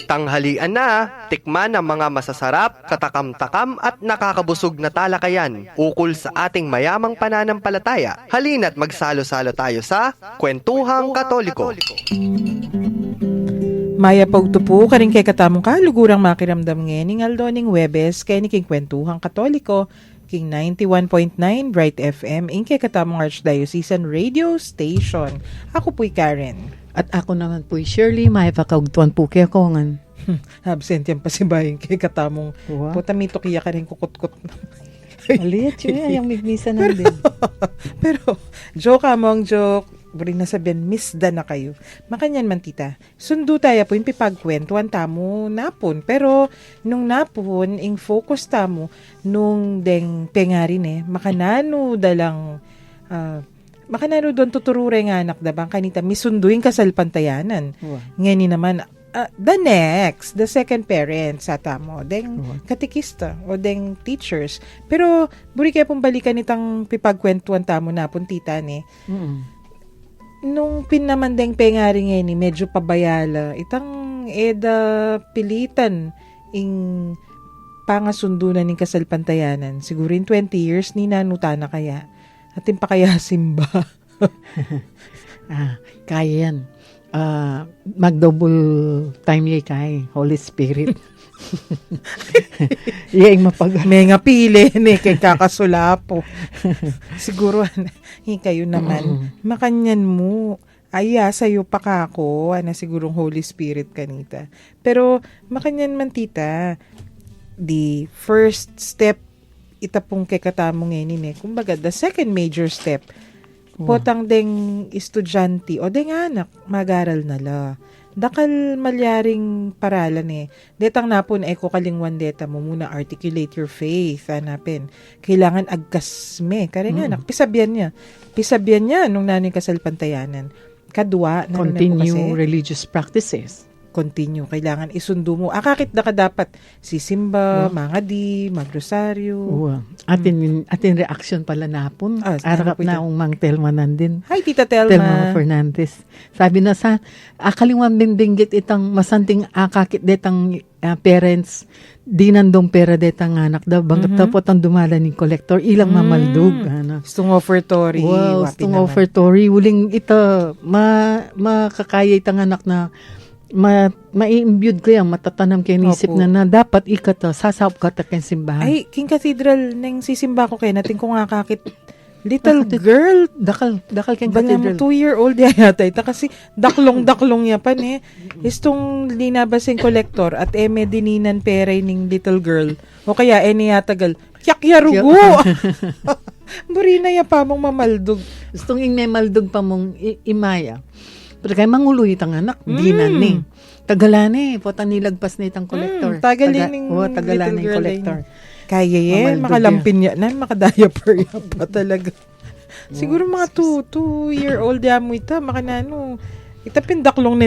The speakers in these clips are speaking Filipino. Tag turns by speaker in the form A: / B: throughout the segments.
A: Tanghalian na, tikman ang mga masasarap, katakam-takam at nakakabusog na talakayan ukol sa ating mayamang pananampalataya. Halina't magsalo-salo tayo sa Kwentuhang Katoliko.
B: Maya pagtupo ka rin kay katamong kalugurang makiramdam ngayon Aldoning Webes kay ni King Kwentuhang Katoliko, King 91.9 Bright FM, in kay katamong Archdiocesan Radio Station. Ako po'y Karen.
C: At ako naman po, Shirley, may pakaugtuan po kaya kongan.
B: Absent yan pa si Bayang kay katamong.
C: Wow.
B: Putamito kaya ka rin kukut-kut.
C: Aliyat yun, yung migmisa na din.
B: Pero, joke among joke. Bring na sabihin, misda na kayo. Makanyan man tita. Sundo tayo po yung pipagkwentuan tamo napon. Pero, nung napon, ing focus tamo, nung deng pengarin makanano dalang, makanano doon tuturure nga anak dabang kanita, misunduin kasal pantayanan.
C: Wow.
B: Ngayon naman, the second parent sa tamo, deng katikista o deng teachers. Pero, buri kaya pong balikan itang pipagkwentuan tamo napon tita nung pinamandeng pengari ngayon medyo pabayala, itang pilitan ing pangasundunan ng kasal pantayanan. Siguro in 20 years, ni nanuta na kaya. Atin pa kaya simba.
C: Kaya yan. Mag-double time yay kay Holy Spirit. Yung
B: May nga pili ni kay kakasulapo. Siguro kayo naman makanyan mo. Sa'yo pa kako. Sigurong Holy Spirit kanita. Pero makanyan man tita, the first step itapong kay katamong ngayon kumbaga the second major step potang deng estudyante o deng anak mag-aral na la. Dakal malyaring paralan detang napon ko kalingwan deta mo muna articulate your faith hanapin. Kailangan agkasme kare nga anak pisabyan niya nung naning kasal pantayanan. Kadua
C: continue religious practices.
B: Continue. Kailangan isundo mo. Kakit na ka dapat sisimba, mangadi, magrosaryo.
C: Atin reaction pala napon. Arap na akong Mang Telma nandin.
B: Hi, Tita Telma.
C: Telma Fernandez. Sabi na sa, kalingwan bimbinggit itang masanting kakit detang parents, di nandong pera detang anak daw. Banggat tapot ang dumala ni collector, ilang mamaldug.
B: Stung offertory.
C: Wow, stung offertory. Uling ito, makakaya itang anak na ma-imbute ko yan, matatanam kayo nisip na dapat sasawap ka kayong simbahan.
B: Ay, King Cathedral, nang sisimba ko kayo, natin ko nga kakit, little girl,
C: dakal King
B: Cathedral. 2-year-old yata ita, kasi daklong yapan Istong linabasing kolektor at dininan peray ning little girl. O kaya, niyatagal, yakyarugo! Buri na pa mong mamaldog.
C: Istong may maldog pa mong imaya. Pero kaya manguluy itang anak, di Tagalani, potang nilagpas na itang collector.
B: Tagalani
C: yung collector.
B: Kaya makalampin niya na, makadiaper niya pa talaga. Siguro mga 2-year-old mo ita, makanano. Itapin daklong.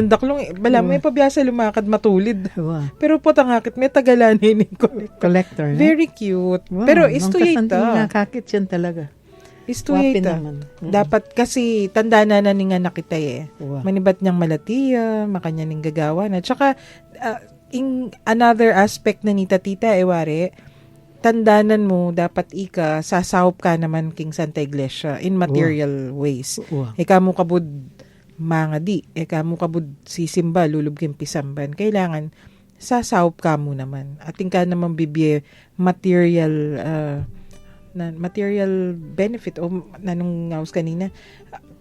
B: Bala may pabiyasa lumakad matulid. Pero potang hakit, may tagalani ni
C: collector.
B: Very cute. Pero isto ita.
C: Nakakit yan talaga.
B: Isto ita. Dapat kasi tanda na nga nakita Manibat niyang malatiya, makanya ning gagawa na. Tsaka, in another aspect na nita tita, wari, tandanan mo, dapat sasawop ka naman king Santa Iglesia in material ways. Ika mo kabud mangadi, ika mo kabud sisimba, lulub king pisamban. Kailangan, sasawop ka mo naman. Ating ka naman bibye material benefit o nanong ngaus kanina,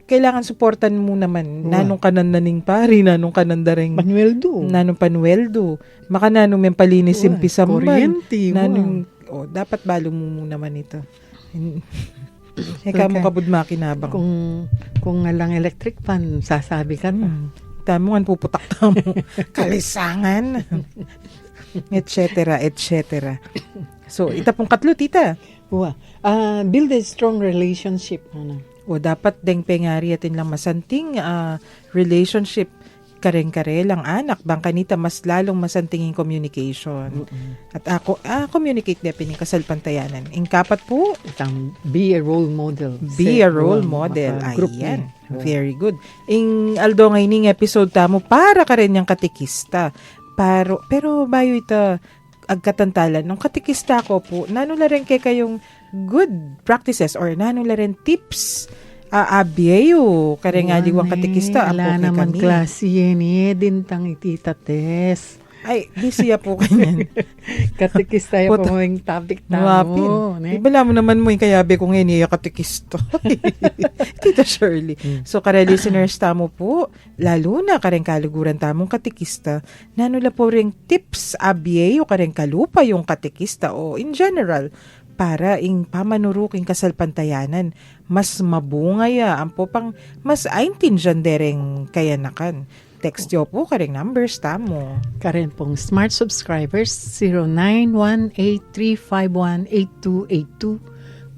B: kailangan suportan mo naman nanong kanan naning pari, nanong kanan dareng nanong panueldo, maka nanong men palinis yung pisamban, nanong dapat balo mo naman ito. Mo kabud makinabang.
C: Kung lang electric fan, sasabi ka na.
B: Tamo nga puputak mo. Kalisangan. etc. So, itapong katlo, tita.
C: Build a strong relationship.
B: Dapat deng pengari atin lang masanting relationship kare-kare lang anak. Bang kanita mas lalong masantingin communication. At ako, communicate na pining kasal pantayanan. Ingkapat po.
C: Be a role model.
B: Be a role model. Ayan. Very good. Ing Aldo ngayon episode tamo para ka rin yung katikista. pero bayo ito, agkatantalan, nung katikista ko po, nanula rin kayong good practices or nanula rin tips, abiyayo, kare nga liwang katikista,
C: Ala
B: apo
C: naman
B: kami.
C: klase yan dintang itita Tess.
B: Ay, di siya po kanyan.
C: Katikista yung
B: Puta.
C: pamawing topic
B: Wapin.
C: tamo.
B: Ibala mo naman mo yung kayabe kung iniya katikisto. Tita Shirley. So, kare listeners tamo po, lalo na kareng kaluguran tamong katikista, nanula po ring tips abye o kareng kalupa yung katikista o in general, para ing pamanuruking kasalpantayanan, mas mabungaya, ampo pang mas aintindyan dereng kayanakan. Text yo po kareng numbers tamo.
C: Karen pong smart subscribers 0918-351-8282.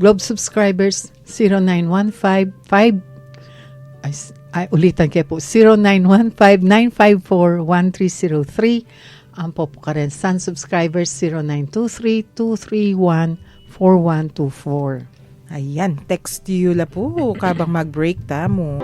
C: Globe subscribers 0915-5 ulitan kayo po 0915-954-1303. Ang po Karen Sun subscribers 0923-231-4124.
B: Ayan, text you la po kabang mag-break tamo.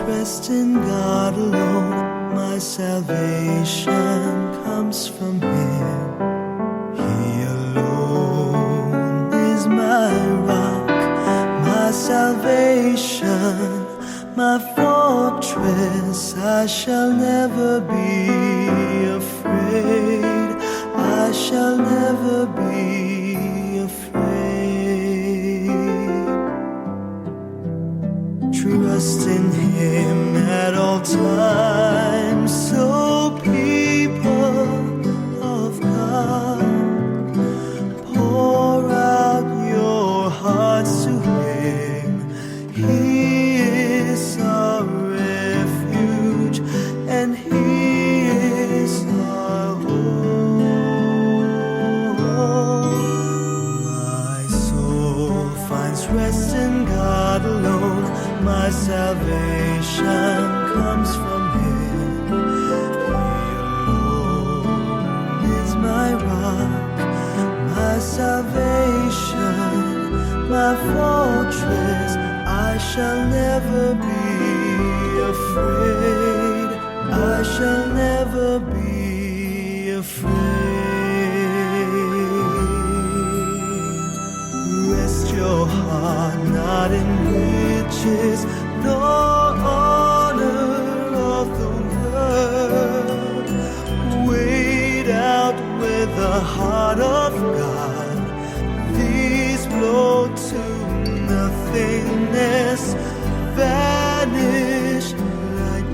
D: Rest in God alone, my salvation comes from Him. He alone is my rock, my salvation, my fortress. I shall never be afraid. I shall never be afraid. Trust in Him at all times. So people of God, pour out your hearts to Him. He is our refuge and He is our hope. My soul finds rest in God alone. My salvation comes from Him. He alone is my rock, my salvation, my fortress. I shall never be afraid. I shall never be afraid. Rest your heart not in riches, nor honor of the world. Wait out with the heart of God. These blow to nothingness, vanish like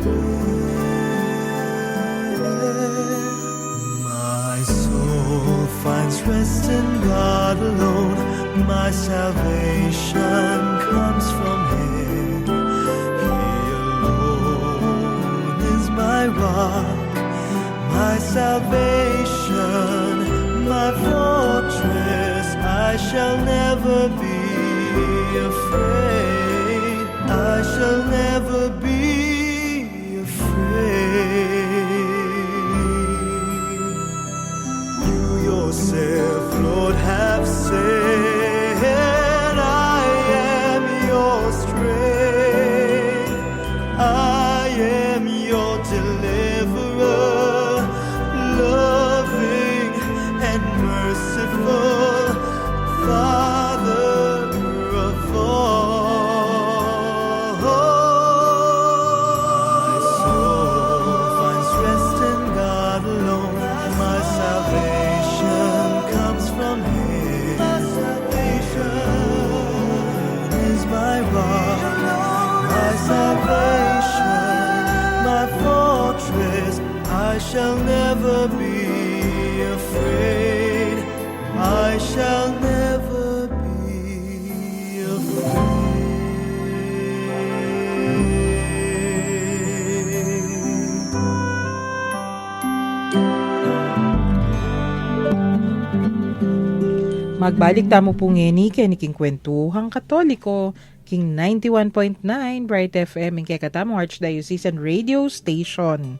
D: breath. My soul finds rest in God alone. My salvation comes from Him. He alone is my rock, my salvation, my fortress. I shall never be afraid. I shall never be afraid. You yourself, Lord, have said, I am your deliverer, loving and merciful, Father of all. My soul finds rest in God alone. My salvation comes from Him. My salvation is my rock, my salvation, my fortress. I shall never be afraid. I shall never be afraid.
B: Magbalik tamo po ngeni kaniking kwentuhang Katoliko, King 91.9 Bright FM, yung kaya katamong Archdiocesan Radio Station.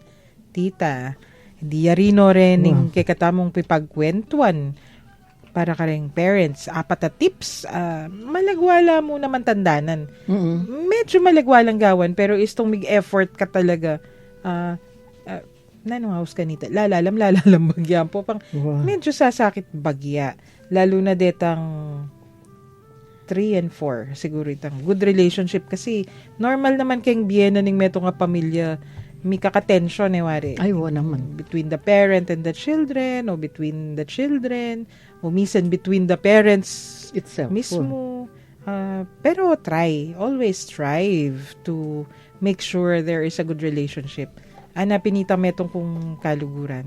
B: Tita, Di yarino rin ng kay katamong pipagkwentuan para ka rin parents. 4 na tips. Malagwala mo naman tandanan. Medyo malagwalang gawan pero istong mig-effort ka talaga. Nanong house kanita. Lalalam bagyan po. Medyo sasakit bagya. Lalo na detang 3 and 4. Siguro itang good relationship kasi normal naman kayong biyena ning meto nga pamilya may kaka-tension wari.
C: Ay, naman.
B: Between the parent and the children, o between the children, o minsan between the parents
C: Itself.
B: mismo. Pero always strive to make sure there is a good relationship. Pinita metong kung kaluguran.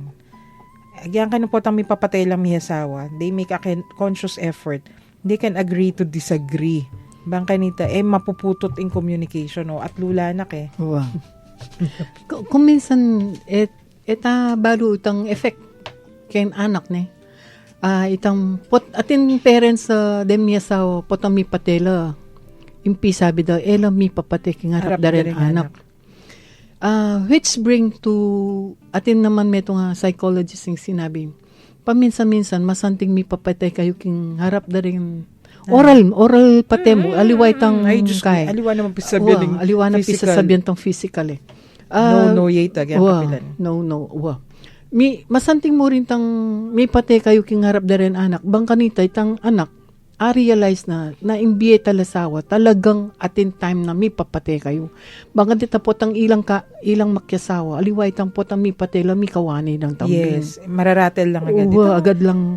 B: Agyan ka na po may papatay lang may asawa. They make a conscious effort. They can agree to disagree. Bang kanita, mapuputot in communication, at lulanak
C: Wow. Kung minsan, balo itang effect kay anak ne. Itang atin parents dem niya sa potang mi patela. Impi sabi daw, mi papate king harap da rin anak. Which bring to atin naman meto nga psychologist yung sinabi. Paminsan-minsan masanting mi papate kayo king harap da rin oral pate mo aliway tang kay
B: aliwa naman pisabihan
C: aliwa na pisasabihan tang physical
B: no yata kapilan
C: no masanting mo rin tang may pate kayo king harap da rin anak bang kanita itang anak realize na imbiye talasawa talagang atin time na may papate kayo bang kanita po tang ilang makyasawa aliway tang po tang may pate lang may kawani ng tambing
B: yes mararatel lang agad
C: agad lang.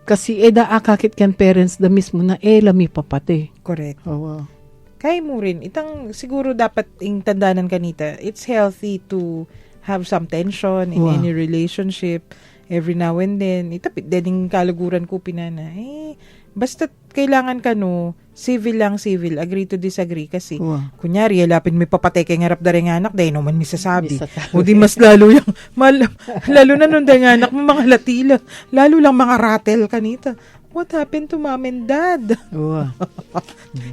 C: Kasi akakit kan parents da mismo na lami papate.
B: Correct.
C: Wow.
B: Kaya mo rin, itang siguro dapat yung tandanan kanita, it's healthy to have some tension in any relationship every now and then. Itapit din yung kaluguran ko pinana. Basta kailangan ka civil, agree to disagree. Kasi, kunyari, alapin may papatay kay harap da rin anak, dahil naman misasabi. O di mas lalo yung, lalo na nung da anak mo mga latila, lalo lang mga rattle kanita. What happened to mom and dad?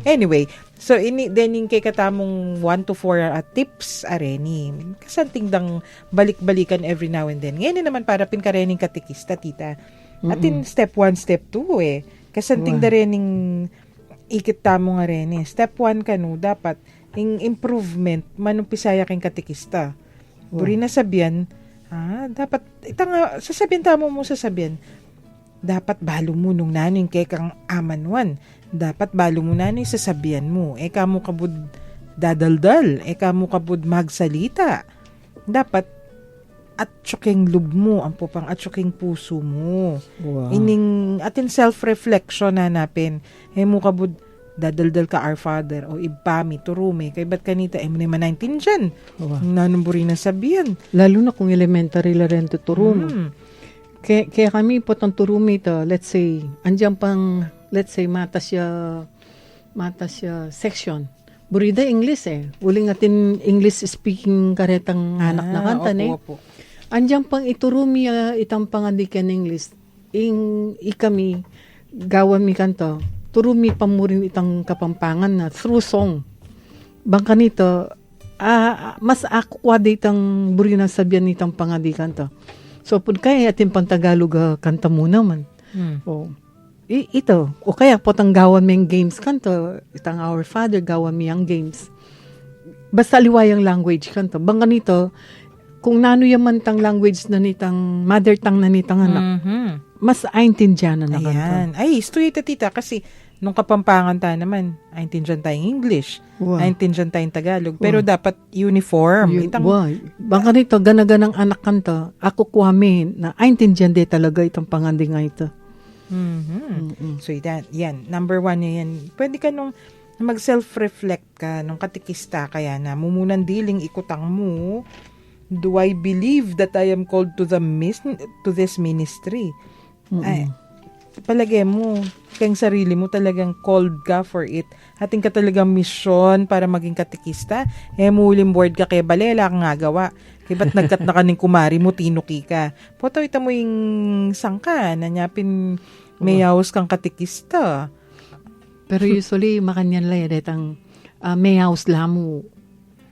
B: Anyway, so then yung kay katamong 1 to 4 tips areni. Kasanting dang balik-balikan every now and then. Ngayon naman para pinkarening katikista, tita. Atin step 1, step 2 Kasanting da rin yung ikit tamo nga rin Step 1 dapat yung improvement manumpisaya kang katikista. Buri na sabihan, dapat, sasabihan mo dapat balo mo nung naning kay kang amanwan. Dapat balo mo naning sasabihan mo. Kamo kabud dadaldal. Kamo kabud magsalita. Dapat at tsuking lub mo, ang pupang at tsuking puso mo.
C: Wow.
B: Ining atin self-reflection hanapin. Mo kabud dadaldal ka our father o ibami, turumi. Kay ba't kanita, mo naman 19 dyan. Nanumburi na sabihan.
C: Lalo na kung elementary la rin tuturo mo. Kaya kami po tang turumi to, let's say, mata siya section. Burida English Uling atin English speaking karetang anak na kanta
B: opo.
C: Andiyan pang iturumi itang pangandikan English. Ikami gawan mi kanto. Turumi pamurin itang kapampangan na through song. Bangka nito, mas akwa ditang buri na sabihan itang pangandikan to. So, pud kaya atin pang Tagalog kanta muna man. Ito. O kaya potang gawan may games kanto. Itang Our Father gawan mi ang games. Basta liwayang language kanto. Bang ganito, kung nano yaman tang language na nitang mother tongue na nitang anak, mas aintindyan na kanto.
B: Ayan. Ay, straight tita. Kasi nung kapampangan tayo naman, aintindyan tayong English. Aintindyan tayong Tagalog. Pero dapat uniform.
C: Bang ganito, ganaganang anak kanto, ako kuwamin na aintindyan de talaga itang pangandi nga ito.
B: So, yan. Number 1 yan. Pwede ka nung mag-self-reflect ka nung katikista kaya na mumunan diling ikutang mo. Do I believe that I am called to this ministry? Ay, palagay mo, kang sarili mo talagang called ka for it. Ating ka talagang mission para maging katikista. Muling board ka kay balela kang ngagawa. Kaya ba't nagkat na kaning kumari mo, tinuki ka. Poto, ita mo yung sangka, nanyapin mayaws kang katikista.
C: Pero usually, makanyan lang itang mayaws lamo.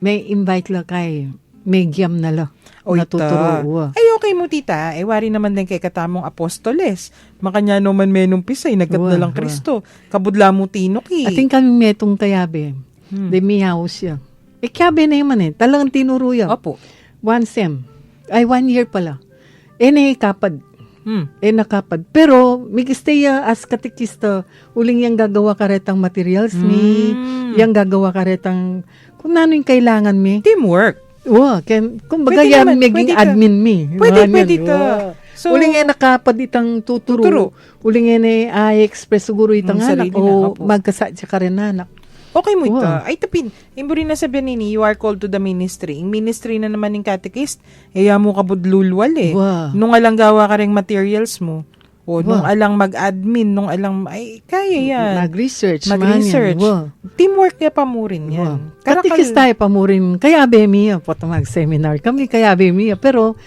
C: May invite lang kay, may gyam na lang.
B: O
C: natuturo.
B: Ay, okay Okay mo tita, wari naman din kay katamong apostoles. Makanya no man menong pisay, nagkatnalang Kristo. Kabudla mo tinoki.
C: Ating kami metong tayabe. De miyaw siya. Kyabe na yaman talagang tinuro yan.
B: Opo.
C: 1 year pala. Nakapad. Nakapad. Pero, migistaya as katikista, uling yang gagawa karetang materials mi, yang gagawa karetang, kung ano yung kailangan mi.
B: Teamwork.
C: Kumbaga
B: Pwede
C: yan
B: naman,
C: maging
B: pwede ka.
C: admin mi.
B: Pwede ta.
C: So, uling yan nakapad itang tuturo. Uling yan i-express siguro itang anak.
B: Sarili na,
C: O
B: opo.
C: magkasat siya ka rin anak.
B: Okay mo ito. Ay tapin, imburi na sabihin nini, you are called to the ministry. Yung ministry na naman ng catechist, mo kabudlulwal
C: Wow.
B: Nung alang gawa ka ring materials mo. O nung alang mag-admin, nung alang, kaya yan.
C: Mag-research.
B: Mag-research. Teamwork kaya pa mo rin yan.
C: Katikis tayo pa mo rin. Kaya abemi po mag-seminar kami. Kaya abemi. Pero,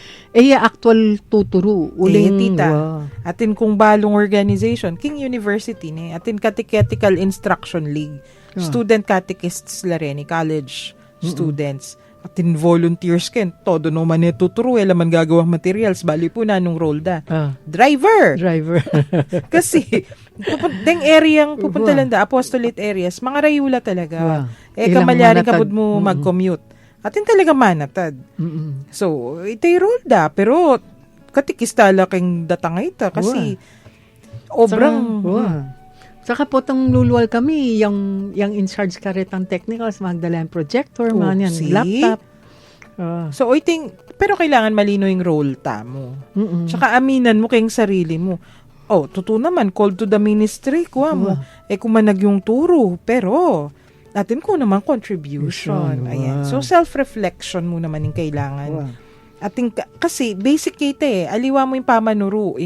C: actual tuturo. Uling
B: tita. Atin kung balong organization, King University ni. Atin Catechetical Instruction League. Student catechists la rin, college students. Atin volunteers ken. Todo no man tuturo. Laman gagawang materials. Bali po na nung role da. Driver. Kasi, deng area pupunta lang da, apostolate areas, mga rayula talaga. Kamalyaring kabud mo mag-commute. Atin talaga manatad. So, itay role da. Pero, katikista laking datangay ta. Kasi, obrang...
C: Saka po tang luluwal kami, yung in charge ka rin ang technicals, magdala yung projector, mga yan, laptop.
B: So, pero kailangan malino yung role ta mo. Saka aminan mo kayong sarili mo. Totoo naman, called to the ministry, kuha mo. Kumanag yung turo, pero atin ko naman contribution. Ayan. So, self-reflection mo naman yung kailangan. Kasi, basic kita aliwa mo yung pamanuro,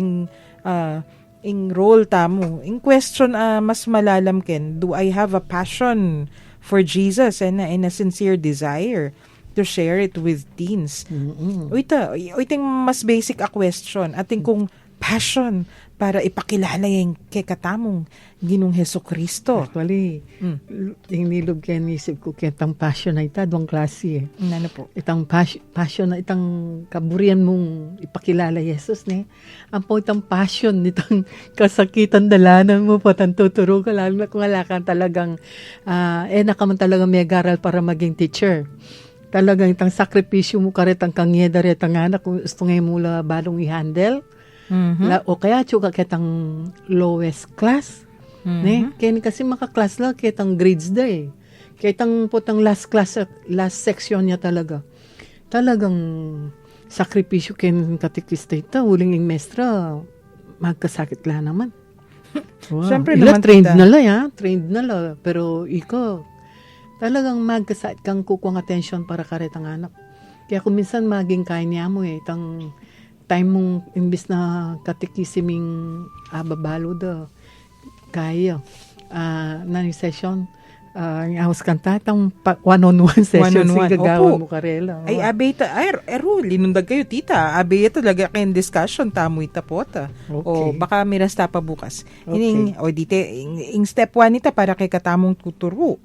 B: in role tamo. In question, mas malalam ken, do I have a passion for Jesus and a sincere desire to share it with teens? Uitang mas basic a question. Ating kung passion para ipakilala yung kay katamong Ginong Hesukristo.
C: Actually, yung nilog kaya nisip ko kaya itang passion na ita, doang klase
B: Ano po?
C: Itang passion na itang kaburian mong ipakilala Jesus ne. Ang po itang passion nitang kasakitan dalanan mo patang tuturo ka lalo na kung wala kang talagang nakaman talagang may garal para maging teacher. Talagang itang sakripisyo mo karetang kangyeda retang anak kung gusto ngayon mula balong i-handle. O kaya tsuka kitang lowest class. Ne? Kaya kasi maka-class lang kitang grades da Kitang putang last section niya talaga. Talagang sakripisyo ken katikista ita. Uling yung mestra, magkasakit lang naman.
B: Siyempre
C: Ila
B: naman
C: trained
B: tita.
C: na la trained na la. Pero ikaw, talagang magkasakit kang kukuang attention para karetang anak. Kaya kung minsan maging kaya niya mo itang time mong imbis na katikisiming babalo da kaya nani session yung house kanta itang one-on-one session gagawan mo karela.
B: Ay, abay ta, linundag kayo, tita. Abay talaga kayong discussion, tamo ita po ta. O, baka miras ta pa bukas. Ing step 1 ita para kay katamong tuturo.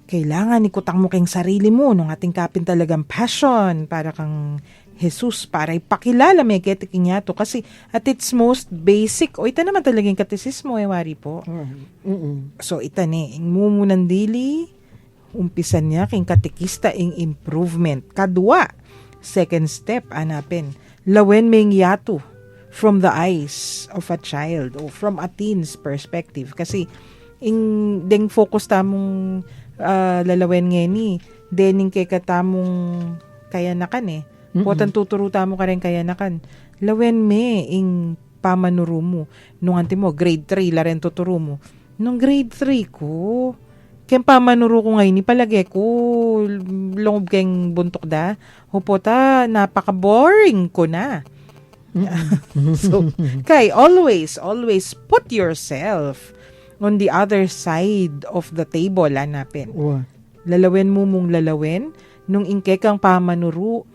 B: Kailangan ikutang mo kayong sarili mo nung ating kapin talagang passion para kang Jesus, para ipakilala may ketiking yato. Kasi at its most basic, ita naman talagang katesismo, wari po. So, ita ing mumunan dili, umpisan niya king katekista ing improvement. Kadwa, second step, anapin, lawen may yato from the eyes of a child o from a teen's perspective. Kasi, deng focus tamong lalawen nga ni, dening kay katamong kayanakan Potan tuturo tamo ka rin kayanakan. Lawen me ing pamanuro mo. Nung anti mo, grade 3 la rin tuturo mo. Nung grade 3 ko, kaya pamanuro ko ngayon, ipalagay ko, lungob kayong buntok da. Hupota, napaka-boring ko na. So, kay, always put yourself on the other side of the table, hanapin. Lalawen mo mong lalawen, nung ingke kang pamanuro,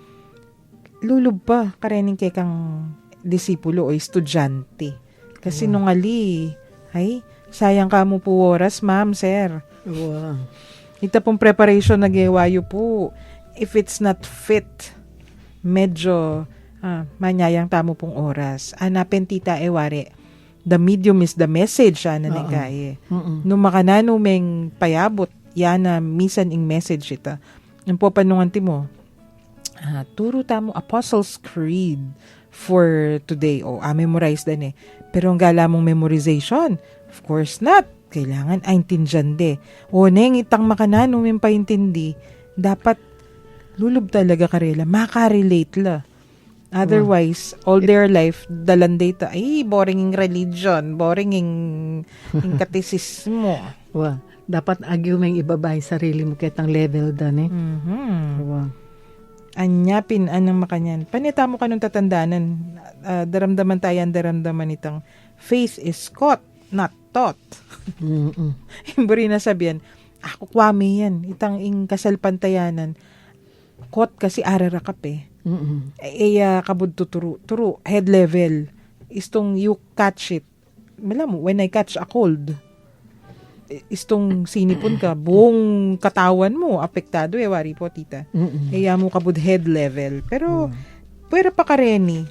B: lulub pa karening kay kang disipulo o estudyante. Kasi nung sayang ka mo po oras, ma'am, sir. Ita pong preparation nagawayo po. If it's not fit, medyo Manyayang tamo pong oras. Anapin tita ewari. The medium is the message, nanigay. No makanano meng payabot, yana misan ing message ita. Yung po panungan ti mo, turo tamo Apostles' Creed for today. Memorize din eh. Pero ang gala mong memorization, of course not. Kailangan aintindihan de. Neng itang makanano meng paintindi, dapat lulub talaga karela. Makarelate la. Otherwise, all their life, dalan data, boring yung religion, boring yung katisismo.
C: Dapat agyo may ibabay sarili mo kitang level dan eh.
B: Anyapin anang makanyan. Panita mo ka nung tatandanan, daramdaman tayo ang daramdaman itang faith is caught, not taught. Imburi na sabihan, ako kwami yan, itang ing kasalpantayanan, caught kasi ararakap eh. Kabud turo, head level, istong you catch it. Malam mo, when I catch a cold, istong sinipon ka, buong katawan mo, apektado wari po tita. Mo kabud head level. Pero, pwera pa kareni,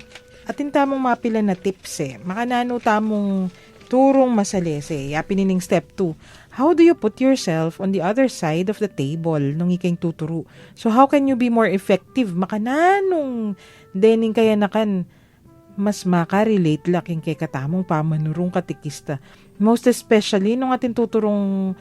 B: atin tamong mapila na tips makanano tamong turong masalese. Pinining step 2. How do you put yourself on the other side of the table nung ikang tuturo? So, how can you be more effective? Makananong dening kaya nakan mas makarelate laking kay katamong pamanurong katikista. Most especially nung atin tuturong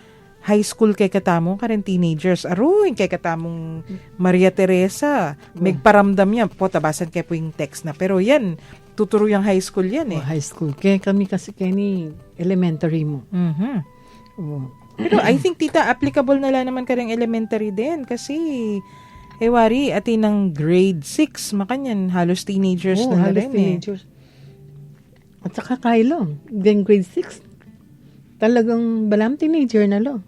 B: high school kay katamong karen teenagers. Aruin kay katamong Maria Teresa. Megparamdam niya. Tabasan kay po yung text na. Pero yan, tuturo yung high school yan eh.
C: High school. Kaya kami kasi ni elementary mo.
B: Pero I think tita, applicable na lang naman kareng elementary din. Kasi, wari, atin ng grade 6, makanyan, halos teenagers na
C: halos
B: rin
C: teenagers. At saka kailo, then grade 6, talagang balam teenager na lo.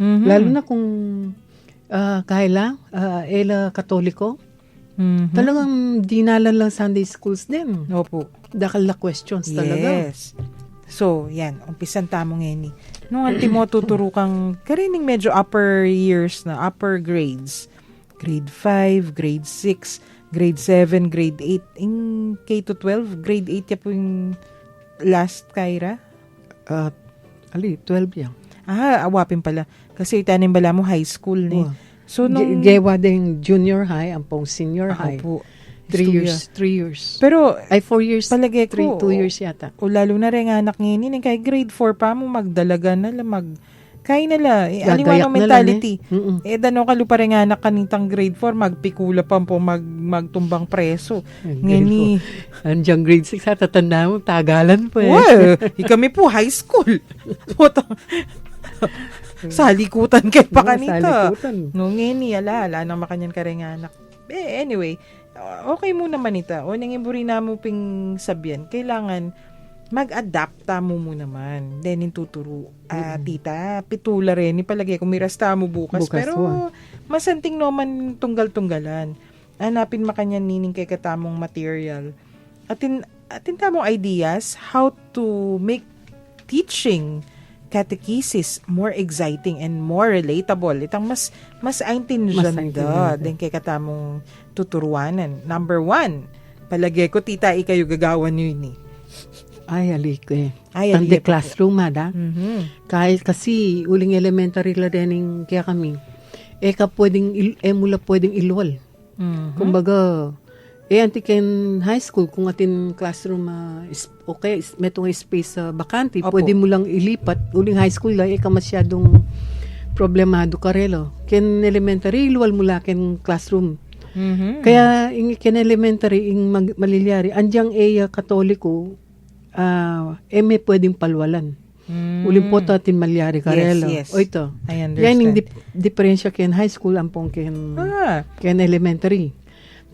C: Lalo na kung kaila, ela katoliko, talagang dinalan lang Sunday schools din.
B: Opo.
C: Dakal na questions talaga.
B: Yes. So, yan, umpisan tamo ngayon. Nung anti mo tuturo kang, karining medyo upper years na, upper grades. Grade 5, grade 6, grade 7, grade 8. In K-12, grade 8 ya po yung last, Kyra?
C: 12 yan.
B: Awapin pala. Kasi itanim bala mo high school ni. So, nung...
C: Gewa din junior high, ang pong senior high.
B: Po.
C: 3 years.
B: Pero,
C: 4 years.
B: palagi ko.
C: 2 years yata.
B: O lalo na rin anak ngayon, kay grade 4 pa mo magdalaga na lang, kaya nala, aliwan ang mentality. Dano ka lupa rin anak kanitang grade 4, magpikula pa po, magtumbang preso. Ngani.
C: Andiyan grade 6, tatanda mo, tagalan po
B: kami po, high school. Salikutan kay pa kanita. No, ngani, ala nang makanyan ka rin anak. Anyway, okay mo naman ita. O nangiburi na mo ping sabihan, kailangan mag-adapt mo naman. Then, tuturo. Tita, pitula rin. Ipalagay, kung mirasta mo bukas. Pero, masanting naman tunggal-tunggalan. Hanapin makanyan nining kay katamong material. Atin tamong ideas how to make teaching catechesis more exciting and more relatable. Itang mas aintindihan da. Then, kay katamong tuturuanan. Number 1, palagay ko, tita, ikayo gagawan nyo yun eh.
C: Ay, alik eh. Tanda classroom, da. Kahit kasi uling elementary la rin kaya kami. Mula pwedeng ilwal. Kumbaga, antiken high school, kung atin classroom, okay, metong space bakante, pwede mo lang ilipat. Uling high school, masyadong problemado karelo. Ken elementary, ilwal mula ken classroom. Kaya, ken elementary, malilyari, andyang katoliko, may pwedeng palwalan. Uling po atin malyari karelo.
B: Yes.
C: O ito.
B: I understand.
C: Yan yung diferensya ken high school ampong ken elementary.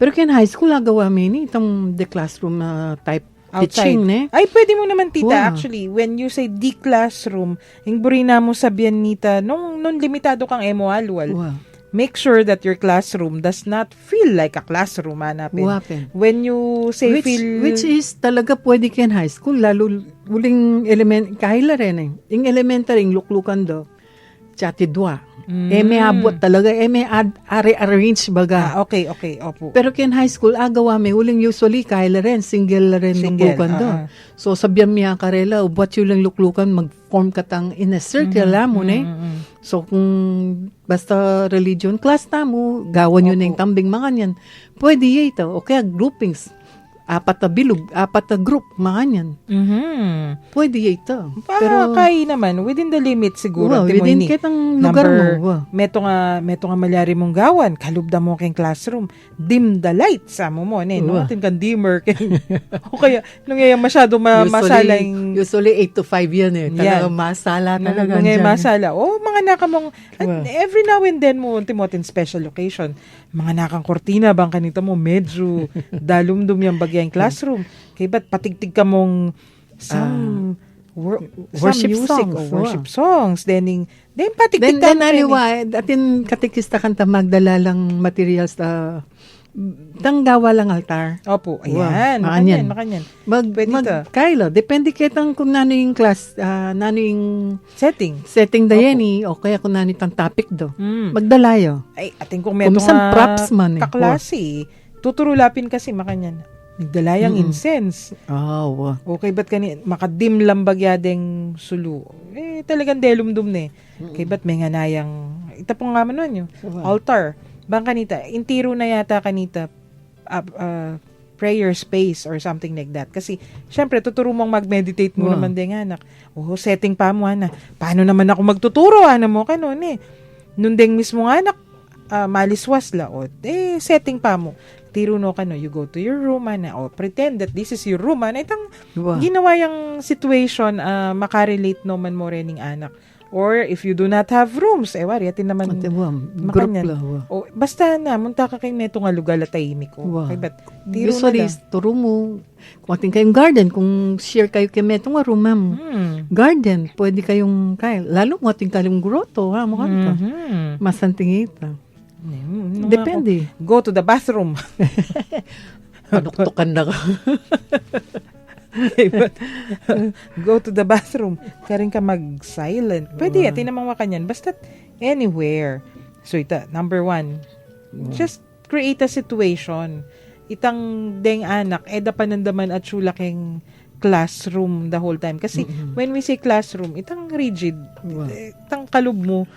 C: Pero ken high school agawa mini itong the classroom type
B: outside.
C: Teaching, ne?
B: Ay, pwede mo naman, tita. Actually, when you say the classroom, yung buri na mo sabihan, nita, nung limitado kang alwal. Make sure that your classroom does not feel like a classroom, hanapin. When you say
C: which is talaga pwede ken high school, lalo uling kahila rin eh. Yung elementary, luklukan do, chati dua. May abot talaga. May arrange baga.
B: Okay. Opo.
C: Pero kin high school, agawa may uling usually, kaya rin, single rin luklukan do. So, sabihan miya karela, buat yung lang luklukan, mag-form ka tang in a circle, mo ne. So, kung basta religion class na mo, gawan yun yung tambing mga yan, pwede ito. O kaya groupings, 4 na bilog, 4 na group, mga yan. Pwede ito.
B: Pero kaya naman, within the limit siguro.
C: Within kitang lugar mo.
B: Meto nga malyari mong gawan, kalubda mo keng classroom, dim the lights, mo ne, no? Atin kang dimmer. O kaya, nung ngayon masyado masala yung...
C: Usually 8 to 5 yan eh. Talaga masala talaga.
B: Nung ngayon masala. Mga nakamong, every now and then mo, timotin special occasion, mga nakang kortina, bang kanito mo, medyo dalumdum yung bagay yung classroom. Kaya ba't patigtig ka mong some
C: worship
B: music
C: songs,
B: o worship songs. Then patigtig ka
C: Then anyway, atin katikista kanta magdala lang materials tanggawa lang altar.
B: Opo, ayan. Makanyan.
C: Kaila, depende kitang kung nano yung class, nano yung setting dayani, o kaya kung nano yung topic do. Magdalayo.
B: Ay, ating kung meto nga
C: props man
B: kaklase, tuturulapin kasi makanyan. Nagdalayang incense. Okay, ba't makadim lang bagyadeng sulu? Talagang delumdum ne. Okay, ba't may nganayang, itapong nga man nun yung altar. Bang kanita, intiro na yata kanita prayer space or something like that. Kasi, syempre, tuturo mong mag-meditate mo naman din, anak. Setting pa mo, anak. Paano naman ako magtuturo, anak mo, kanon eh. Nung ding mismo, anak, maliswas la, setting pa mo. Tiro no kano, you go to your room, anak, pretend that this is your room, anak. Itang ginawa yung situation, makarelate naman mo rin ng anak. Or if you do not have rooms, wari, atin naman makanyan. Basta na, munta ka kay neto nga lugar la tahimik.
C: Usually, turo mo, kung ating kayong garden, kung share kayo kay meto nga room, ma'am. Garden, pwede kayong, lalo kung ating kayong grotto, mukha ka. Masanting ito. Depende.
B: Go to the bathroom.
C: Panuktukan na ka.
B: Go to the bathroom. Karing ka mag-silent. Pwede atin namang makanyan. Basta anywhere. So ita, number 1, just create a situation. Itang deng anak, da panandaman at sulaking classroom the whole time. Kasi when we say classroom, itang rigid. Itang kalub mo.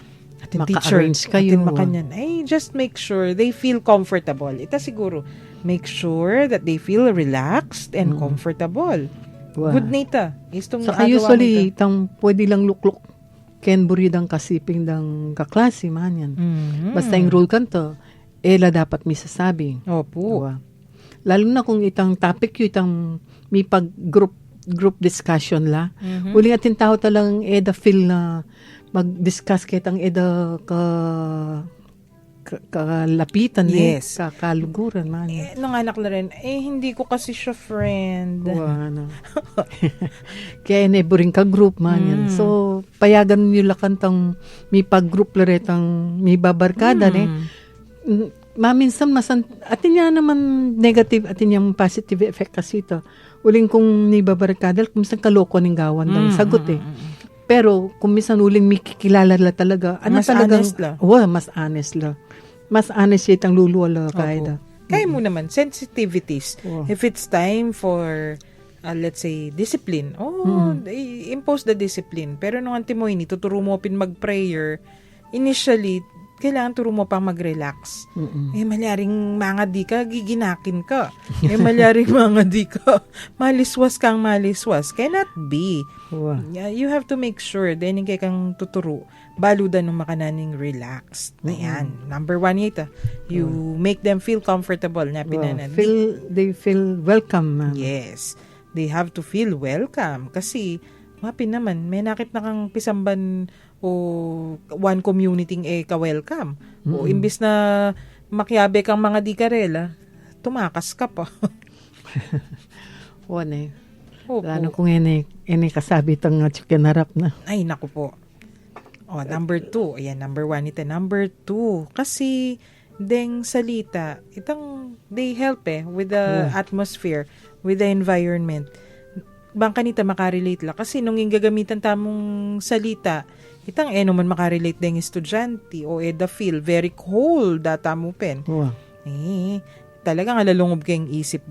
B: Atin teacher, atin makanyan. Just make sure they feel comfortable. Ita siguro, make sure that they feel relaxed and comfortable. Good nita.
C: Saka usually, pwede lang lukluk ken buridang kasiping dang kaklase, man yan. Basta yung rule kanto, dapat may sasabi.
B: Opo.
C: Lalo na kung itang topic yung itang may group discussion la. Uling atin tao talang feel na mag-discuss kitang kalapitan kakaluguran man.
B: Nung anak na rin, hindi ko kasi siya friend.
C: Kaya neburing ka group man yan. So, payagan nyo lakantang may pag-group laretang may babarkada maminsan atin niya naman negative, atin niya positive effect kasi ito. Uling kung may babarkada, kung minsan kaloko ng gawan ng sagot Pero, kung minsan uling may kikilala la talaga,
B: mas honest la.
C: Mas honest la. Mas honest itang luluwala kaya.
B: Kaya mo naman, sensitivities. If it's time for, let's say, discipline, impose the discipline. Pero nung mo tuturo mo mag-prayer, initially, kailangan turo mo pang mag-relax. Malyaring mga di ka, giginakin ka. Malyaring mga di ka, maliswas kang maliswas. Cannot be. You have to make sure, then kay kang tuturo, baludan ng makananing relaxed. Ayan. Number 1 ito. You make them feel comfortable.
C: They feel welcome.
B: Yes. They have to feel welcome. Kasi, mapin naman, may nakit na kang pisamban o one community ka-welcome. O imbis na makiabe kang mga di karela, tumakas ka pa.
C: Lalo kung ini kasabi itong chicken-harap na.
B: Ay, naku po. Number 2. Ayan, number 1 ito. Number 2. Kasi, deng salita, they help with the atmosphere, with the environment. bangka nita makarelate la. Kasi nung yung gagamitan tamong salita, itang man makarelate deng estudyante o the feel very cold data mo pen.
C: Wow.
B: Talagang alalungob kayong isip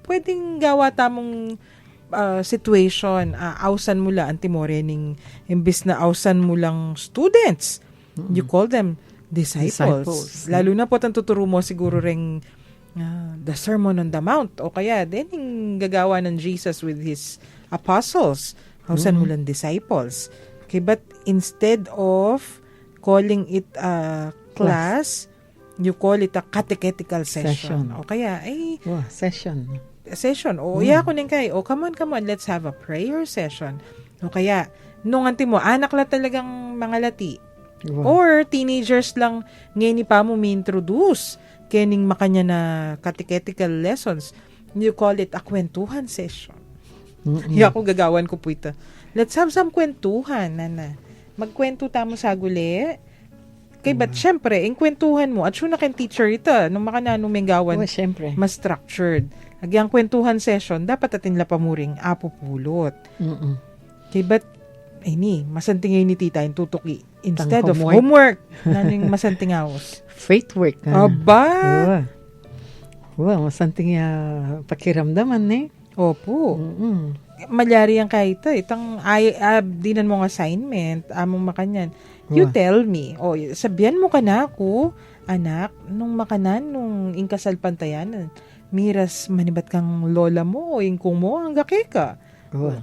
B: pwedeng gawa tamong situation, ausan mo lang antimore ning imbis na ausan mo lang students. You call them disciples. Lalo na po ang tuturo mo siguro ring the Sermon on the Mount o kaya din yung gagawa ng Jesus with his apostles. Ausan mo lang disciples. Okay, but instead of calling it a class, you call it a catechetical session. O kaya, session. O, ko ning kay, come on, let's have a prayer session. O kaya, nung anti mo, anak la talagang mga lati.
C: Wow.
B: Or teenagers lang ngayon pa mo mi-introduce kening makanya na catechetical lessons. You call it a kwentuhan session. Ako gagawan ko po ito. Let's have some kwentuhan, nana. Magkwento tamo sa guli. Kay but syempre, yung kwentuhan mo, at syun na kayong teacher ito, nung makananong menggawan,
C: Syempre.
B: mas structured. Agyang kwentuhan session, dapat atin la pamuring apo pulot. Kay but, masantingay ni tita yung tutuki. Instead of homework, naning masantingawos.
C: Faith work.
B: Aba!
C: Wow, masanting pakiramdaman
B: Opo. Malyari ang kahit itang dinan mong assignment, among makanyan. You tell me. Sabihan mo ka na ako, anak, nung makanan, nung ingkasal pantayanan, miras manibat kang lola mo o ingkong mo, hangga ka.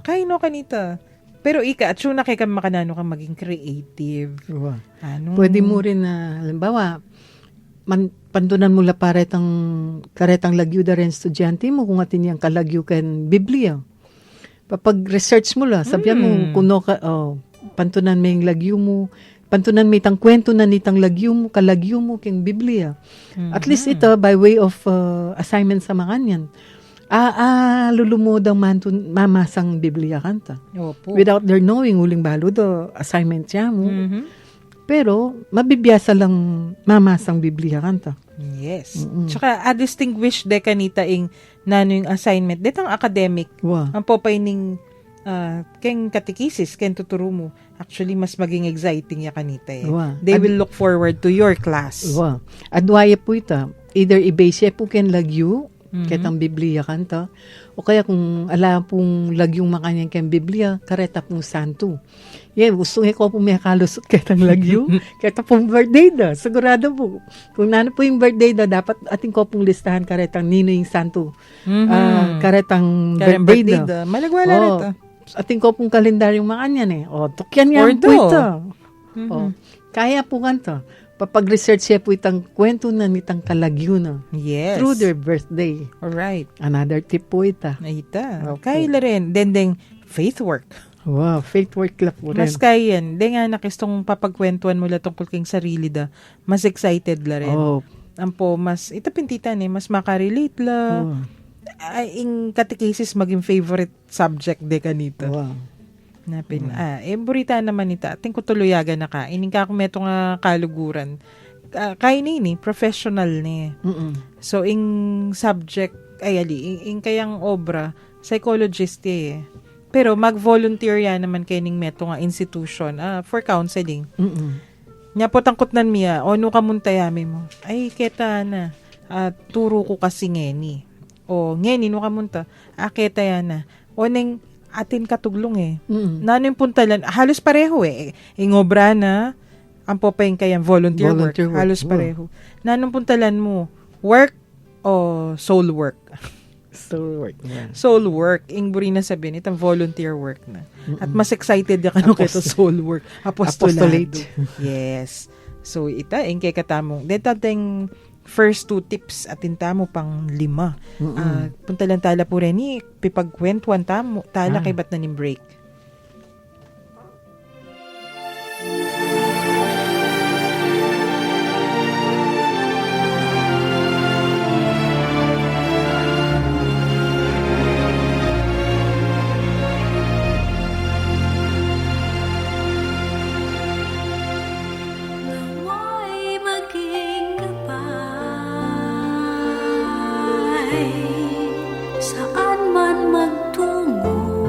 B: Kaya no kanita. Pero at syun na kay ka makanano ka maging creative.
C: Pwede mo rin na, halimbawa, pandunan mo la karetang lagyo da rin estudyante mo kung atin yung kalagyo kan Biblia. Papag-research mo la, sabihan mo, kuno ka, pantunan mo yung lagyo mo, pantunan mo itang kwento na nitang kalagyo mo king Biblia. At least ito, by way of assignment sa mga kanyan, lulumodang mamasang Biblia kanta.
B: Opo.
C: Without their knowing, uling balo do, assignment siya mo. Pero, mabibiyasa lang mamasang Biblia kanta.
B: Yes. Tsaka, distinguish de kanita ing nano yung assignment. Detang academic. Ang popay ning keng katekisis, ken tuturo mo. Actually, mas maging exciting ya kanita They will look forward to your class.
C: Adwaya po ita. Either i-base po ken lagyo, ketang Biblia kanta, o kaya kung ala pong lagyong makanyang ken Biblia, kareta pong santo. Gusto ko po may kalusot ketang lagyo, keta pong birthday da. Sigurado po. Kung nano po yung birthday da, dapat ating ko pong listahan karetang nino yung santo. Karetang birthday da.
B: Malagwala rito.
C: Ating ko pong kalendaryong makanyan tukyan yan po ito. Kaya po kanto. Papag-research siya po itang kwento na nitang kalagyo na.
B: Yes.
C: Through their birthday.
B: Alright.
C: Another tip po ita.
B: Kaya rin. Dendeng faith work.
C: Wow, faith work la po rin.
B: Mas kaya yan. Nga nakistong papagkwentuhan mo la tungkol king sarili da. Mas excited la rin. Ampo, mas, ito pintitan mas makarelate la. Ing catechesis maging favorite subject de kanito. Napin. Burita naman ita. Ating ko tuluyagan na ka. Ining ka kumeto nga kaluguran. Kaya ni, professional ni. So, ing subject, ing kayang obra, psychologist Pero mag-volunteer yan naman kayo ning meto nga institution for counseling. Nya po tangkot nan miya, no kamuntayami mo. Ay, keta na. Turo ko kasi ngeni. Ngeni, no kamunta. Keta yan na. Neng atin katuglong Nano yung puntalan, halos pareho Ingobra na, ang popayang kayang volunteer work. Halos pareho. Nano yung puntalan mo, work o soul work? Soul work. Ing buri na sabihin, itang volunteer work na. At mas excited ka no kito soul work. Apostolate. Yes. So, ing kay katamong. Deta teng first 2 tips atin tamo pang 5. Puntalan tala po rin pipagkwentuan tamo tala kay bat na ning break.
E: Nawa'y maging gabay saan man magtungo.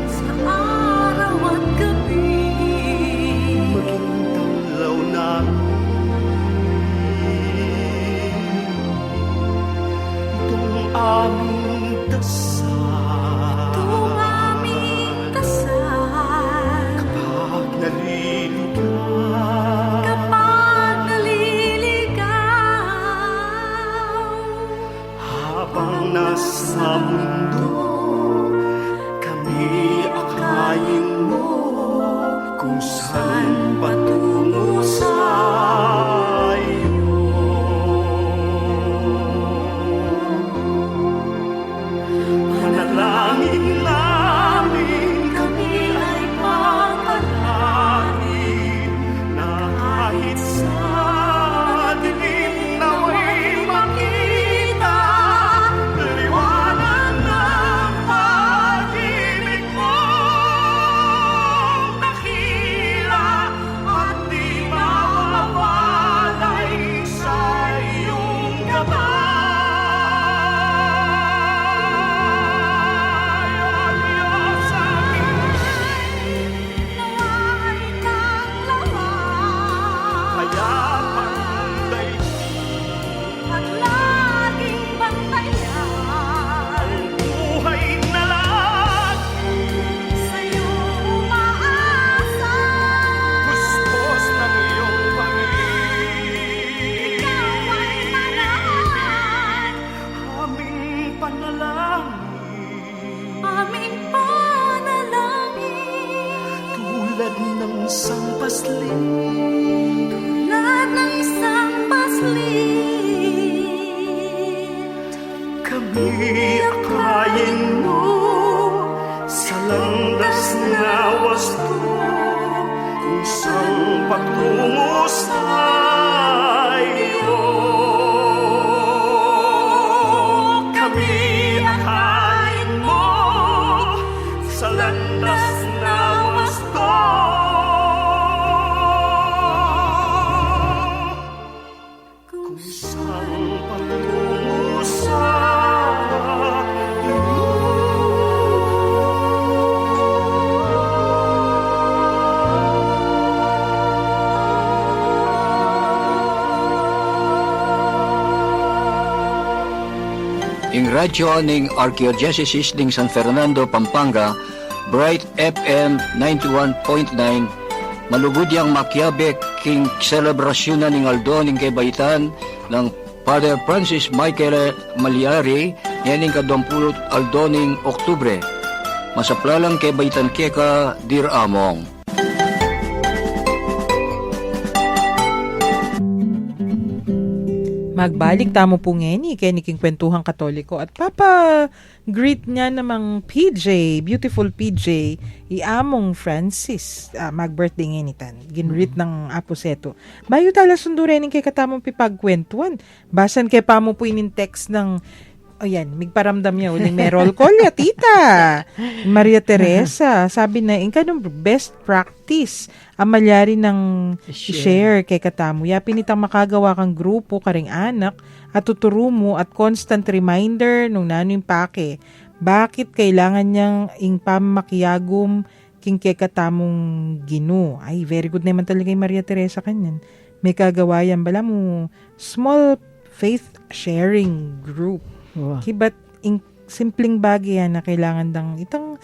E: sa araw at gabi.
D: maging tanglaw namin itong aming dasal.
E: Itong aming dasal.
D: Kapag
E: naliligaw,
D: habang nasa mundo, kami akayin mo kung saan patungo sa iyo. Manalangin namin
E: kami ay
D: pagpalain na kahit sa dilim nawa'y makita liwanag ng pag-ibig mo, dakila at di mawawalay sa iyong gabay. O Diyos amin,
E: nawa'y kang lawan.
D: payapang daigdig,
E: At laging bantayan
D: buhay na lagi,
E: sa'yo umaasa.
D: puspos ng iyong pag-ibig.
E: Ikaw ay manahan,
D: Aming panalangin,
E: aming panalangin.
D: tulad ng isang pasling,
E: Tulad ng isang paslit,
D: kami akayin mo sa landas na wasto, kung saan patungo sa iyo. Kami akayin mo sa landas na wasto,
E: kung
D: saan patungo sa iyo.
F: Ing radyo ning Archdiocese ning San Fernando, Pampanga, Bright FM 91.9, malugod yang makiabe king selebrasyon na ning Aldo ning Kabaytan ng Father Francis Michael Maliari, yaning kadumpulot Aldo ning Oktubre. Masaplalang Kabaytan keka, Dear Among.
B: Magbalik tamo po ngeni kay niking kwentuhang Katoliko at Papa greet niya namang PJ, beautiful PJ, iamong Francis, mag-birthday ngeni tan. Ginreet ng Aposeto. Bayo tala sundurenin kay katamong pipagkwentuan. Basan kay pamo po inin text ng ayan, migparamdam niya uling may roll call ya, tita. Maria Teresa, sabi na, inkanong best practice amalyari ng share kay katamu. Ya, pinitang makagawa kang grupo, karing anak, at tuturo mo at constant reminder nung nano'y pake. Bakit kailangan niyang pamamakiyagom king kay katamong ginu? Ay, very good naman talaga yung Maria Teresa kanyan. May kagawayan bala mo, small faith sharing group.
C: Wow.
B: Kibat simpleng bagay yan na kailangan dang itang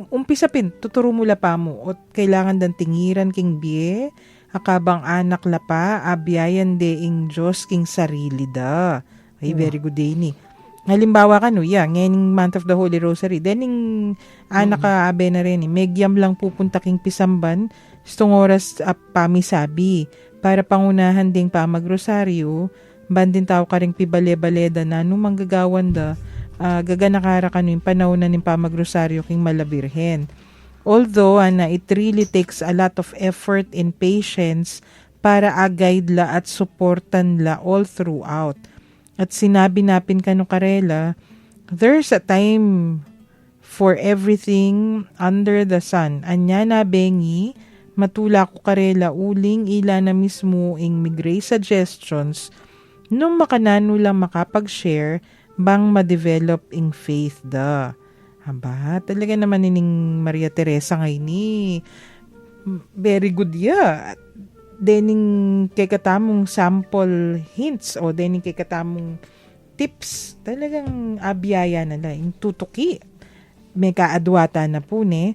B: umpisa pin tuturo mo la pa mo at kailangan dang tingiran king biye akabang anak la pa abyayan de ing Diyos king sarili da. Ay very good day ni. Halimbawa ka no, ngayon month of the Holy Rosary, then ing anak ka abe na rin, megyam lang pupunta king pisamban, stong oras pamisabi, para pangunahan ding pa magrosaryo, bandin tao ka ring pibale-baleda na nung manggagawan da, gaganakara ka no yung panahon na ning pamagrosaryo king malabirhen. Although, it really takes a lot of effort and patience para guide la at supportan la all throughout. At sinabi napin ka no karela, there's a time for everything under the sun. Anya na bengi, matula ko karela uling ila na mismo ing migray suggestions nung makanano lang makapag-share bang ma-develop ing faith da. Haba, talaga naman nining Maria Teresa ngayon ni. Very good ya. Dening kay katamong sample hints o dening kay katamong tips. Talagang abiyaya na lang. Yung tutuki. May kaadwata na po ni.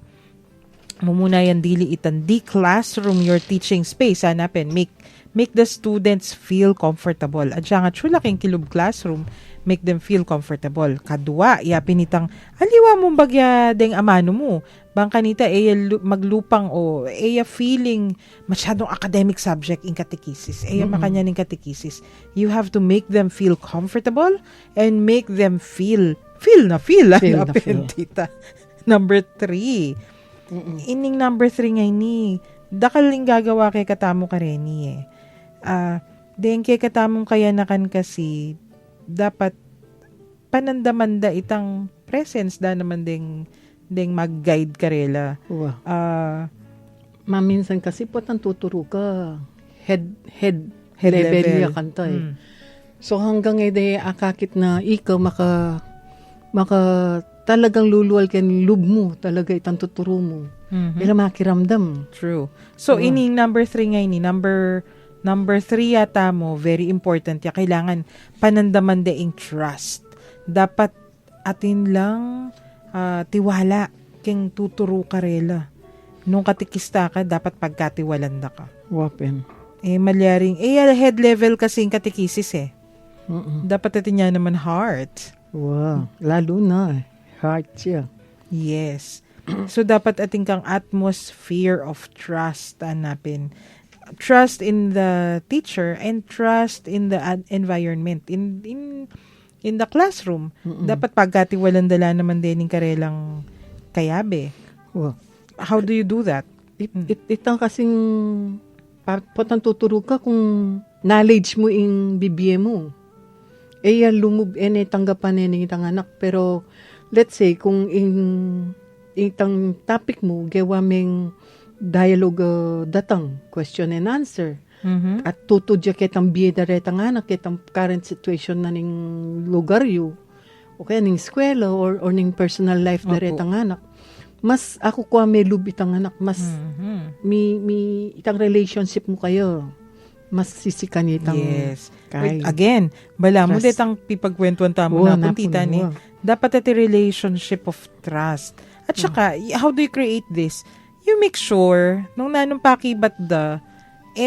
B: Mumuna yan dili itan di classroom your teaching space. Hanapin. Make the students feel comfortable. At siya nga chula king kilub classroom. Make them feel comfortable. Kadua, yapin itang, aliwa mong bagya deng amano mo. Bang kanita, maglupang o feeling masyadong academic subject in catechesis. Makanya ning catechesis. You have to make them feel comfortable and make them feel na feel. Tita. Number 3. Ining number 3 ngay ni. Dakaling gagawa kay katamo ka rin eh. Den kay katamong kaya nakan kasi dapat panandamanda itang presence da naman ding mag-guide karela.
C: Wow. Maminsan kasi po tuturo ka head level niya kanta eh. So hanggang ede akakit na ikaw maka talagang luluwal kan lub mo talaga itang tuturo mo. Ila makiramdam.
B: True. So ining number 3 ngay ni Number 3 yata mo, very important ya. Kailangan panandaman daing trust. Dapat atin lang tiwala king tuturo ka rela. Nung katikista ka, dapat pagkatiwalan na ka.
C: Wapen.
B: Malyaring, head level kasing katikisis eh. Dapat atin niya naman heart.
C: Wow. Lalo na. Heart siya.
B: Yes. So, dapat ating kang atmosphere of trust hanapin. Trust in the teacher and trust in the environment in the classroom. Dapat pagkatiwalan dala naman din ng karelang kayabe.
C: Wow.
B: How do you do that?
C: Itang kasing potang tuturo ka kung knowledge mo in BBM mo. Lumub tanggapan ng itang anak. Pero let's say kung itang topic mo gewaming dialogue datang, question and answer. At tutudya kitang biyeda retang anak, kitang current situation na ning lugar yu, o kaya ning eskwela or ning personal life na retang anak. Mas ako ko may lub itang anak, mas mi itang relationship mo kayo. Mas sisikan itang
B: Wait, again, bala mo detang pipagkwentuhan tamo na puntita ni. Dapat iti relationship of trust. At saka, how do you create this? You make sure, nung nanumpakibat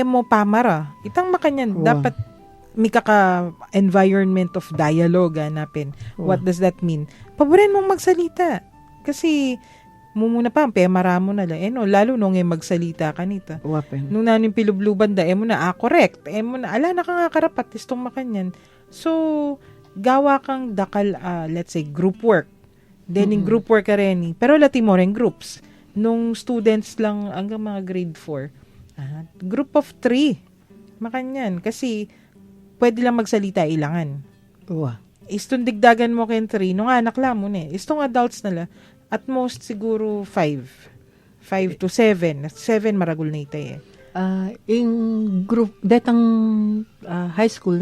B: mo pamara. Itang makanyan, dapat may environment of dialogue hanapin. What does that mean? Paborin mong magsalita. Kasi, mumuna pa, pemara mo na lang. Lalo nung magsalita ka nita. Nung nanin pilubluban mo na, correct. Mo na, ala na ka nga karapat, istong makanyan. So, gawa kang dakal, let's say, group work. Then, in group work ka rin. Pero lati mo rin groups. Nung students lang hanggang mga grade 4. Group of 3. Makanyan. Kasi, pwede lang magsalita ilangan. Istong digdagan mo kayong 3. Nung anak lang mo na. Istong adults nala. At most, siguro 5. 5 to 7. 7 maragul na ito
C: In group, detang high school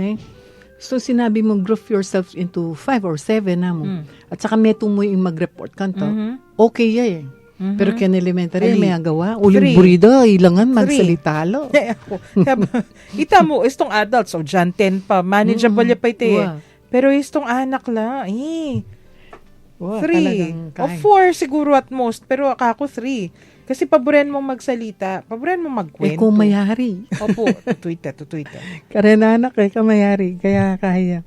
C: so sinabi mo group yourself into 5 or 7 na mo. At saka meto mo yung mag-report kanto. Okay ya Pero ken elementary may agawa. Uling burida, ilangan magsalita lo.
B: Ita mo, istong adults, dyan 10 pa. Manageable pa ito Pero istong anak lang, 3. O 4 siguro at most. Pero ako 3. Kasi paboren mong magsalita. Paboren mong magkwento.
C: Kung mayari.
B: Opo, tutuita.
C: Karena anak kamayari. Kaya kaya.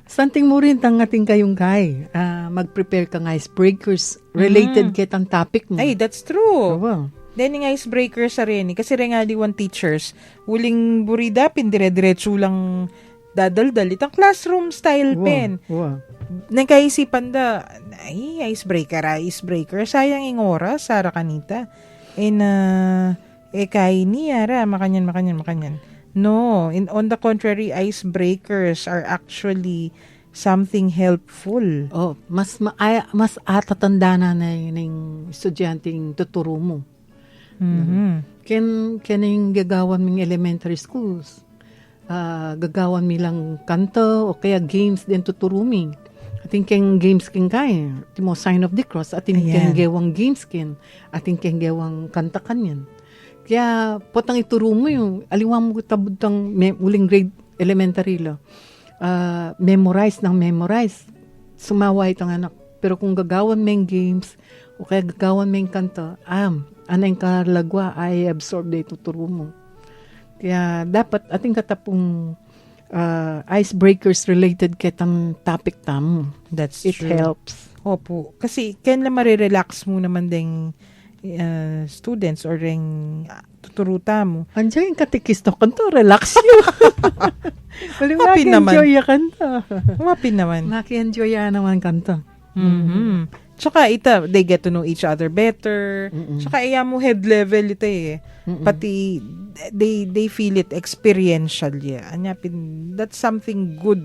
C: Something mo rin tang ating kayong kay. Mag-prepare ka ng icebreakers related kitang topic mo.
B: Ay, that's true.
C: Then
B: yung icebreakers sa rin. Kasi rin nga diwan teachers, uling burida, pindire-diretso lang dadaldal. Itang classroom style pen. Nagkaisipan icebreaker. Sayang yung oras, Sara kanita. Kay niyara, makanyan. No, on the contrary, icebreakers are actually something helpful.
C: Mas atatanda na yung estudyanteng tuturo mo. Kening gagawan ming elementary schools. Gagawan mi lang kanto o kaya games din tuturo mi. Ating keng games king kay, timo sign of the cross, ating
B: Ayan.
C: keng gewang games kin, ating keng gewang kanta kanyan. Kaya potang ituro mo yung, aliwang mo tabutang uling grade elementary lo. Memorize ng memorize. Sumawa itong anak. Pero kung gagawan meng games, o kaya gagawan meng kanta, anay kalagwa, ay absorb na ituturo mo. Kaya dapat ating katapong icebreakers related kitang topic tamo.
B: That's
C: It
B: true.
C: helps.
B: Opo. Kasi kailan marirelax mo naman ding students or ring tuturuta mo.
C: Andiyan yung katikista kanto, relax you.
B: Happy
C: Happy
B: naman.
C: enjoy ya kanta.
B: Happy naman.
C: Maki-enjoy ya naman kanta.
B: Mhm. Tsaka they get to know each other better. Tsaka mo head level ito eh. Pati they feel it experiential yeah. That's something good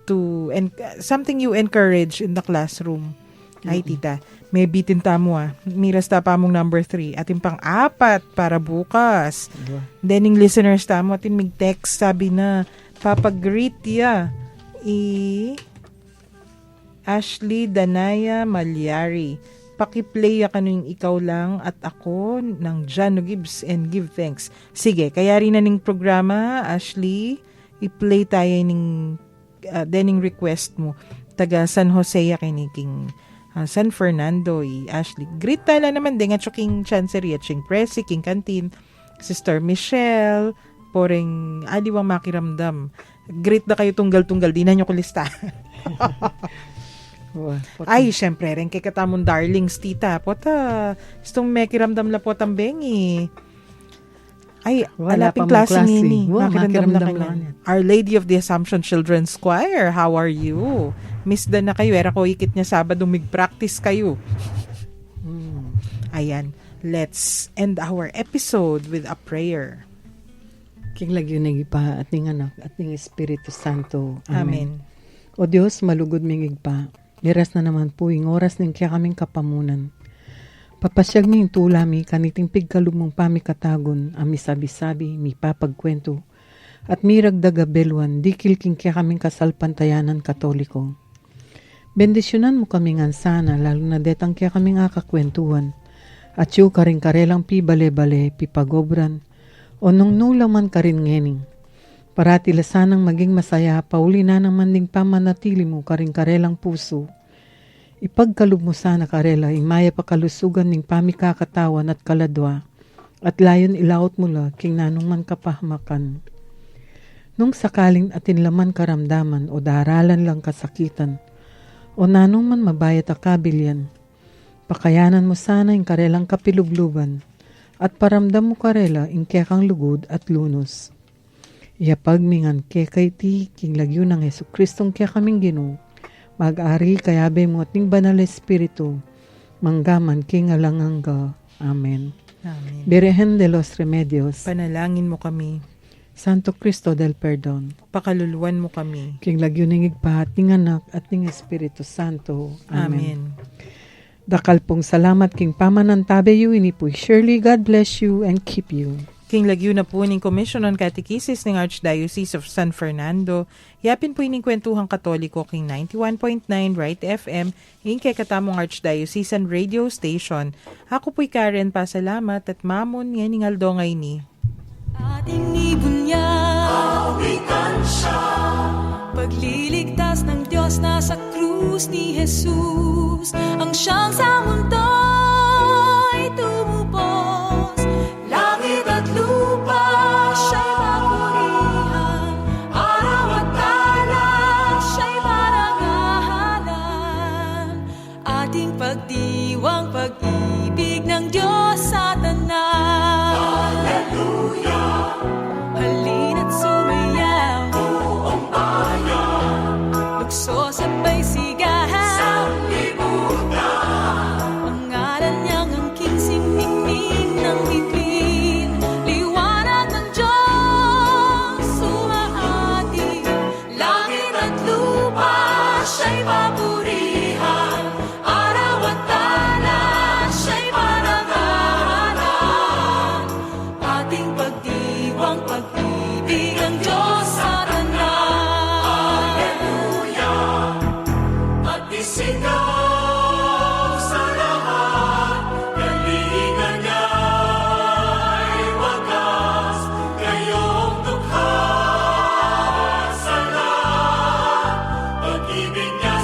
B: to and something you encourage in the classroom. Ay tita, may bitin mo Miras ta pa mong number 3 ating pang-4 para bukas. Then yung listeners mo ating mag-text sabi na papag-greet ya Ashley Danaya Malyari. Pakiplay ka yung ikaw lang at ako ng Jano Gibbs and Give Thanks. Sige, kaya rin na ning programa, Ashley, i-play tayo ning dening request mo. Taga San Jose ya kiniking San Fernando, Ashley. Greet tayo naman din at king Chancery at king Presi, king Cantin, Sister Michelle, poreng adiwang makiramdam. Greet na kayo tunggal-tunggal, di na nyo kulista. Ay, syempre rin kay katamong darlings, tita. Pota, istong mekiramdam la po tambengi. Ay,
C: Wala
B: alaping
C: pa mong
B: klase
C: klase.
B: ni.
C: Wow,
B: Makiramdam na
C: makiramdam
B: kanya.
C: lang yan.
B: Our Lady of the Assumption Children's Choir, how are you? Miss Dan na kayo. Era ko ikit niya Sabado, mig-practice kayo. Ayan. Let's end our episode with a prayer.
C: King lagyo nagipa ating anak, ating Espiritu Santo.
B: Amen.
C: O Diyos, malugod mingig pa. Liras na naman po yung oras ng kaya kaming kapamunan. Papasyag ming tulami kaniting pigkalumong pamikatagon, ami sabi-sabi, mi papagkwento, at miragdaga belwan, dikil king kaya kaming kasalpantayanan katoliko. Bendisyonan mo kaming ansana, lalo na detang kaya kaming akakwentuhan, at yu karing karelang pi bale-bale, pi pagobran, o nung nulaman karin ngening. Parati lasanang maging masaya, pauli na naman ding pamanatili mo karing karelang puso. Ipagkalub mo sana karela, imaya pakalusugan ning pamikakatawan at kaladwa, at layon ilaot mula king nanong man kapahamakan. Nung sakaling atin laman karamdaman o daralan lang kasakitan, o nanong man mabayat akabilyan, pakayanan mo sana yung karelang kapilubluban, at paramdam mo karela yung kekang lugod at lunos. Iyapag mingan kekay ti king lagyo ng Yesu Kristong kaya kaming Ginoo, mag-ari kayabe mo ating banal espiritu, manggaman king alangangga. Amen.
B: Amen.
C: Virgen de los Remedios,
B: Panalangin mo kami.
C: Santo Cristo del Perdón,
B: Pakaluluan mo kami.
C: king lagyo ng igpa ating anak ating Espiritu Santo. Amen.
B: Amen.
C: Dakal pong salamat king pamanantabe yu inipoy. Surely God bless you and keep you.
B: King lagyo na po ning Commission on Catechesis ng Archdiocese of San Fernando. Yapin po ining kwentuhang katoliko king 91.9 Right FM ing kay katamong Archdiocesan Radio Station. Ako po'y Karen, pasalamat at mamon nga ning aldongay ni.
E: Ating ibunyag, awitan siya, pagliligtas ng Diyos na sa krus ni Jesus, ang siyang sa mundo'y tumupos, langit at lupa siya'y papurihan, araw at talas siya'y parangalan, ating pagdiwang pag-ibig ng Diyos sa tanan. Hallelujah! Halina't sumayaw, buong bayan, lukso sabay sigahan, sanglibutan, ang ngalan niyang angking simingming ng bituin, liwanag ng Diyos, sumahati, langit at lupa siya'y papurihan, araw at talas siya'y parangalan, ating pagdiwang pag-ibig ang Diyos sa tanan. Hallelujah!
G: pag-ibig niya